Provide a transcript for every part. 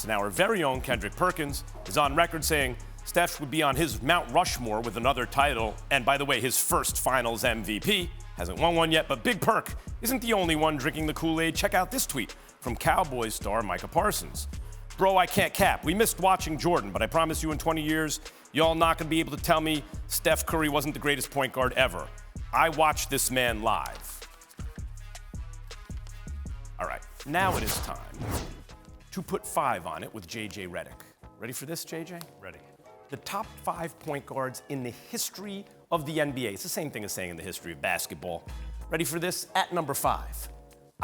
Now, our very own Kendrick Perkins is on record saying Steph would be on his Mount Rushmore with another title. And by the way, his first finals MVP. Hasn't won one yet, but Big Perk isn't the only one drinking the Kool-Aid. Check out this tweet from Cowboys star Micah Parsons. Bro, I can't cap. We missed watching Jordan, but I promise you in 20 years, y'all not gonna be able to tell me Steph Curry wasn't the greatest point guard ever. I watched this man live. All right, now it is time to put 5 on it with JJ Redick. Ready for this, JJ? Ready. The top 5 point guards in the history of the NBA. It's the same thing as saying in the history of basketball. Ready for this? At number 5,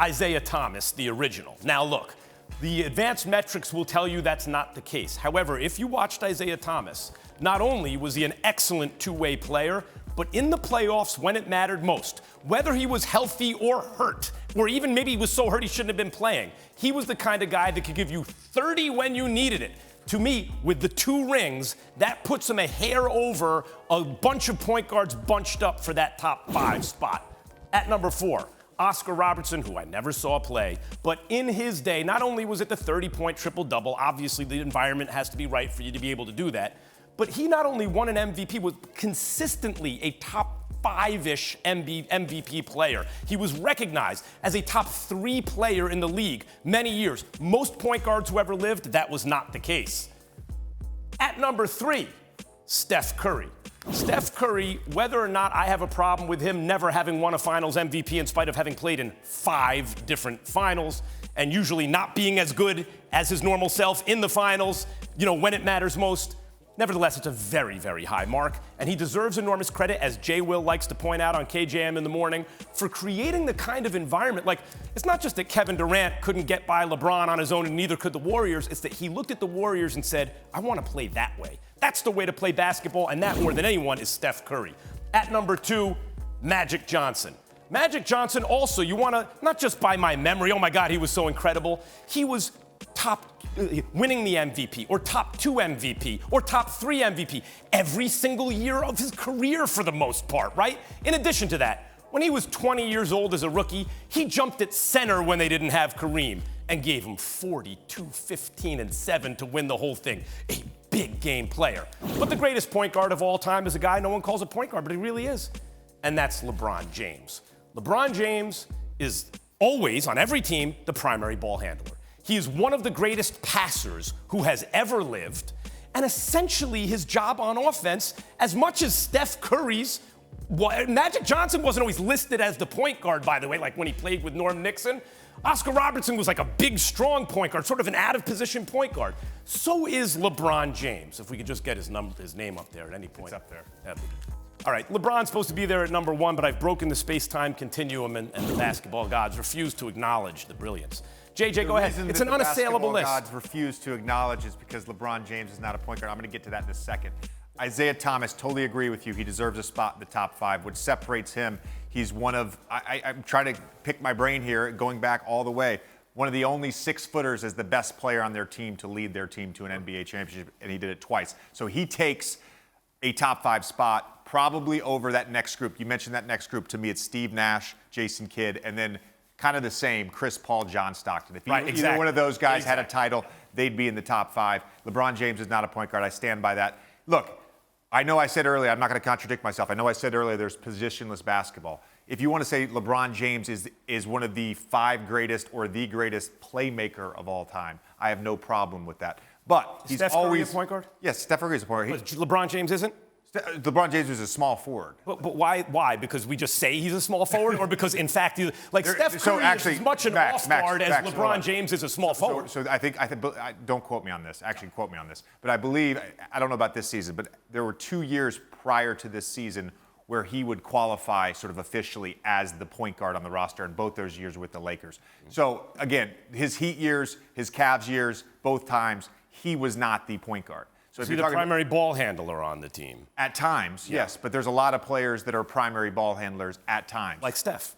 Isaiah Thomas, the original. Now look, the advanced metrics will tell you that's not the case. However, if you watched Isaiah Thomas, not only was he an excellent two-way player, but in the playoffs when it mattered most, whether he was healthy or hurt, or even maybe he was so hurt he shouldn't have been playing, he was the kind of guy that could give you 30 when you needed it. To me, with the 2 rings, that puts him a hair over a bunch of point guards bunched up for that top 5 spot. At number 4, Oscar Robertson, who I never saw play, but in his day, not only was it the 30-point triple-double, obviously the environment has to be right for you to be able to do that, but he not only won an MVP, was consistently a top 5-ish MVP player. He was recognized as a top 3 player in the league many years. Most point guards who ever lived, that was not the case. At number 3, Steph Curry. Steph Curry, whether or not I have a problem with him never having won a finals MVP in spite of having played in 5 different finals and usually not being as good as his normal self in the finals, when it matters most. Nevertheless, it's a very, very high mark, and he deserves enormous credit, as Jay Will likes to point out on KJM in the morning, for creating the kind of environment. Like, it's not just that Kevin Durant couldn't get by LeBron on his own and neither could the Warriors, it's that he looked at the Warriors and said, I want to play that way. That's the way to play basketball, and that more than anyone is Steph Curry. At number 2, Magic Johnson. Magic Johnson also, you want to, not just by my memory, oh my God, he was so incredible. He was winning the MVP, or top 2 MVP, or top 3 MVP every single year of his career for the most part, right? In addition to that, when he was 20 years old as a rookie, he jumped at center when they didn't have Kareem and gave him 42, 15, and 7 to win the whole thing. A big game player. But the greatest point guard of all time is a guy no one calls a point guard, but he really is. And that's LeBron James. LeBron James is always, on every team, the primary ball handler. He is one of the greatest passers who has ever lived, and essentially his job on offense, as much as Steph Curry's, Magic Johnson wasn't always listed as the point guard, by the way, like when he played with Norm Nixon. Oscar Robertson was like a big, strong point guard, sort of an out-of-position point guard. So is LeBron James, if we could just get his name up there at any point. It's up there. All right, LeBron's supposed to be there at number 1, but I've broken the space-time continuum, and the basketball gods refuse to acknowledge the brilliance. JJ, go ahead. It's an unassailable list. The gods refuse to acknowledge is because LeBron James is not a point guard. I'm going to get to that in a second. Isaiah Thomas, totally agree with you. He deserves a spot in the top 5. What separates him, he's one of, I'm trying to pick my brain here, going back all the way, one of the only 6-footers as the best player on their team to lead their team to an NBA championship, and he did it twice. So he takes a top 5 spot, probably over that next group. You mentioned that next group. To me, it's Steve Nash, Jason Kidd, and then kind of the same, Chris Paul, John Stockton. If either one of those guys had a title, they'd be in the top 5. LeBron James is not a point guard. I stand by that. Look, I know I said earlier, I'm not going to contradict myself. I know I said earlier there's positionless basketball. If you want to say LeBron James is one of the 5 greatest or the greatest playmaker of all time, I have no problem with that. But he's Steph always Curry a point guard? Yes, Steph Curry is a point guard. LeBron James isn't? LeBron James is a small forward. But why? Why? Because we just say he's a small forward, or because in fact, Steph Curry is as much an off guard as LeBron James is a small forward. So I think don't quote me on this. Actually, quote me on this. But I believe, I don't know about this season, but there were 2 years prior to this season where he would qualify sort of officially as the point guard on the roster, and both those years with the Lakers. So again, his Heat years, his Cavs years, both times he was not the point guard. So if you're the primary ball handler on the team. At times, yes. But there's a lot of players that are primary ball handlers at times. Like Steph.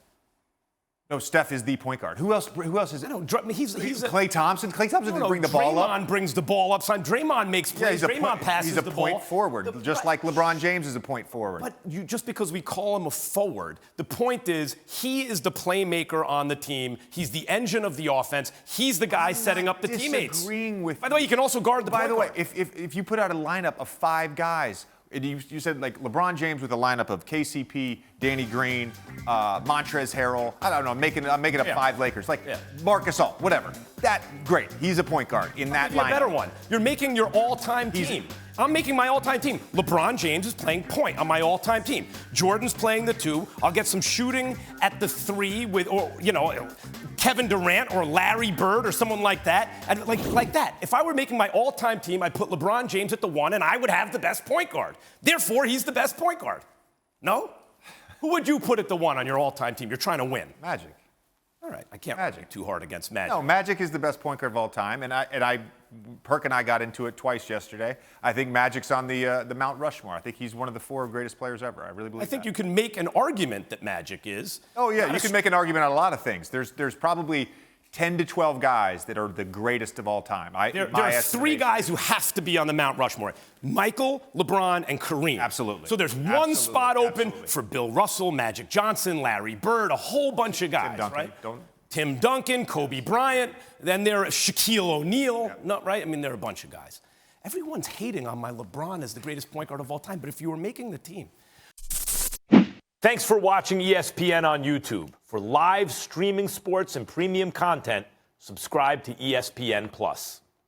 No, Steph is the point guard. Who else is it? No, he's Klay Thompson. Klay Thompson didn't bring the ball up. Draymond brings the ball up. Draymond makes plays. Draymond passes the ball. He's a point forward, just like LeBron James is a point forward. But just because we call him a forward, the point is he is the playmaker on the team. He's the engine of the offense. He's the guy setting up the teammates. By the way, you can also guard the point guard. By the way, if you put out a lineup of 5 guys, you said like LeBron James with a lineup of KCP, Danny Green, Montrezl Harrell. I don't know. I'm making up 5 Lakers. Marc Gasol, whatever. Great. He's a point guard in that lineup. A better one. You're making your all-time team. I'm making my all-time team. LeBron James is playing point on my all-time team. Jordan's playing the 2. I'll get some shooting at the 3 with, Kevin Durant or Larry Bird or someone like that. And like that. If I were making my all-time team, I'd put LeBron James at the 1, and I would have the best point guard. Therefore, he's the best point guard. No? Who would you put at the 1 on your all-time team? You're trying to win. Magic. All right, I can't argue too hard against Magic. No, Magic is the best point guard of all time, Perk and I got into it twice yesterday. I think Magic's on the Mount Rushmore. I think he's one of the 4 greatest players ever. I really believe that. I think you can make an argument that Magic is. Oh yeah, you can make an argument on a lot of things. There's probably 10 to 12 guys that are the greatest of all time. There are 3 guys who have to be on the Mount Rushmore: Michael, LeBron, and Kareem. Absolutely. So there's one spot open for Bill Russell, Magic Johnson, Larry Bird, a whole bunch of guys, right? Tim Duncan, Kobe Bryant, then there's Shaquille O'Neal, right? I mean, there are a bunch of guys. Everyone's hating on my LeBron as the greatest point guard of all time, but if you were making the team. Thanks for watching ESPN on YouTube. For live streaming sports and premium content, subscribe to ESPN+.